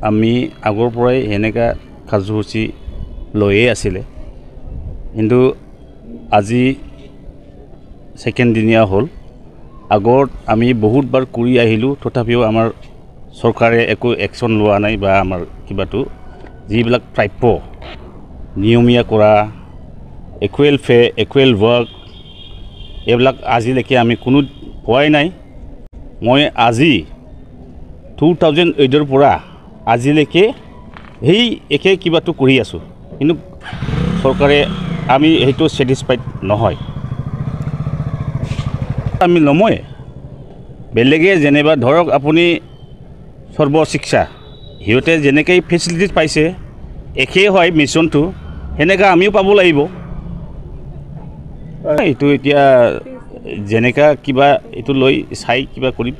আমি আগৰ পৰাই এনেকা কাৰ্যসূচী লৈয়ে আছিলে কিন্তু আজি সেকেন্ড দিনিয়া হ'ল আগত আমি বহুতবাৰ কৰি আহিলোঁ তথাপিও আমাৰ চৰকাৰে একো একশ্যন লোৱা নাই বা আমাৰ কিবাটো যিবিলাক প্ৰাপ্য নিয়মীয়া কৰা ইকুৱেল ফে ইকুৱেল ৱৰ্ক এইবিলাক আজিলৈকে আমি কোনো পোৱাই নাই মই আজি 2008 পৰা আজিলৈকে সেই একে কিবাটো কৰি আছোঁ কিন্তু চৰকাৰে আমি সেইটো ছেটিছফাইড নহয় আমি নময় বেলেগে যেনেবা ধৰক আপুনি সৰ্বশিক্ষা সিহঁতে যেনেকৈ ফেচিলিটিজ পাইছে একেই হয় মিছনটো সেনেকৈ আমিও পাব লাগিব এইটো এতিয়া যেনেকা কিবা এইটো লৈ চাই কিবা কৰিম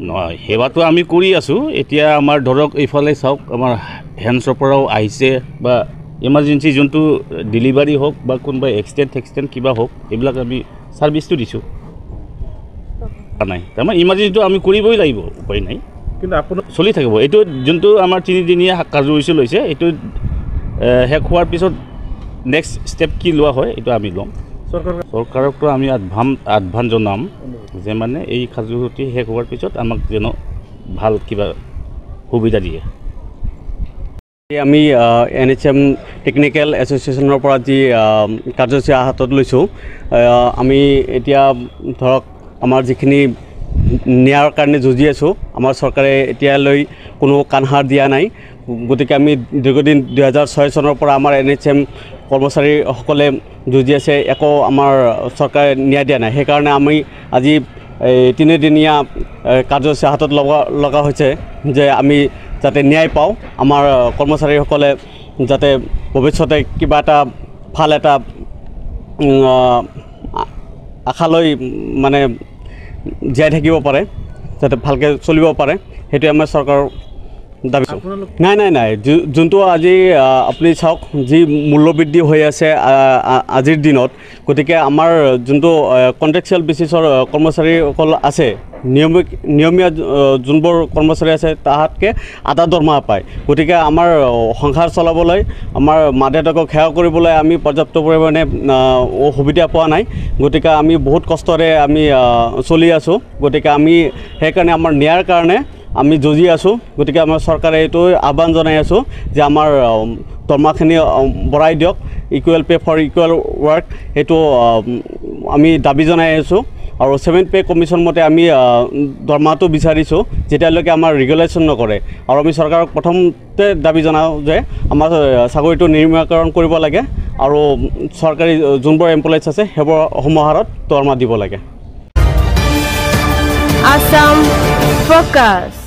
নহয় সেৱাটো আমি কৰি আছোঁ এতিয়া আমাৰ ধৰক এইফালে চাওক আমাৰ হেণ্ডছৰ পৰাও আহিছে বা ইমাৰ্জেঞ্চি যোনটো ডেলিভাৰী হওক বা কোনোবা এক্সিডেণ্ট কিবা হওক এইবিলাক আমি ছাৰ্ভিচটো দিছোঁ নাই তাৰমানে ইমাৰ্জেঞ্চিটো আমি কৰিবই লাগিব উপায় নাই কিন্তু আপোনাৰ চলি থাকিব এইটো যোনটো আমাৰ তিনিদিনীয়া কাৰ্যসূচী লৈছে এইটো শেষ হোৱাৰ পিছত নেক্সট ষ্টেপ কি লোৱা হয় এইটো আমি ল'ম চৰকাৰকতো আমি আহ্বান জনাম যে মানে এই কাৰ্যসূচী শেষ হোৱাৰ পিছত আমাক যেন ভাল কিবা সুবিধা দিয়ে আমি NHM টেকনিক্যাল এছ'চিয়েশ্যনৰ পৰা যি কাৰ্যসূচী হাতত লৈছোঁ আমি এতিয়া ধৰক আমাৰ যিখিনি ন্যায়ৰ কাৰণে যুঁজি আছোঁ আমাৰ চৰকাৰে এতিয়ালৈ কোনো কাণসাৰ দিয়া নাই গতিকে আমি দীৰ্ঘদিন 2006 চনৰ পৰা আমাৰ NHM কৰ্মচাৰীসকলে যুঁজি আছে একো আমাৰ চৰকাৰে ন্যায় দিয়া নাই সেইকাৰণে আমি আজি তিনিদিনীয়া কাৰ্যসূচী হাতত লগা হৈছে যে আমি যাতে ন্যায় পাওঁ আমাৰ কৰ্মচাৰীসকলে যাতে ভৱিষ্যতে কিবা এটা ভাল এটা আশালৈ মানে জীয়াই থাকিব পাৰে যাতে ভালকৈ চলিব পাৰে সেইটোৱে আমাৰ চৰকাৰৰ দাবী নাই যোনটো আজি আপুনি চাওক যি মূল্যবৃদ্ধি হৈ আছে আজিৰ দিনত গতিকে আমাৰ যোনটো কণ্ট্ৰেকচুৱেল বেচিছৰ কৰ্মচাৰীসকল আছে নিয়মীয়া যোনবোৰ কৰ্মচাৰী আছে তাহাঁতকৈ আধা দৰমহা পায় গতিকে আমাৰ সংসাৰ চলাবলৈ আমাৰ মা দেউতাকক সেৱা কৰিবলৈ আমি পৰ্যাপ্ত পৰিমাণে সুবিধা পোৱা নাই গতিকে আমি বহুত কষ্টৰে আমি চলি আছোঁ গতিকে আমি সেইকাৰণে আমাৰ ন্যায়ৰ কাৰণে আমি যুঁজি আছোঁ গতিকে আমাৰ চৰকাৰে এইটো আহ্বান জনাই আছোঁ যে আমাৰ দৰমহাখিনি বঢ়াই দিয়ক equal pay for equal work সেইটো আমি দাবী জনাই আছোঁ আৰু 7th পে কমিশ্যন মতে আমি দৰমহাটো বিচাৰিছোঁ যেতিয়ালৈকে আমাৰ ৰেগুলেশ্যন নকৰে আৰু আমি চৰকাৰক প্ৰথমতে দাবী জনাওঁ যে আমাৰ চাকৰিটো নিয়মীয়াকৰণ কৰিব লাগে আৰু চৰকাৰী যোনবোৰ এমপ্লয়িজ আছে সেইবোৰ সমাহাৰত দৰমহা দিব লাগে Assam Focus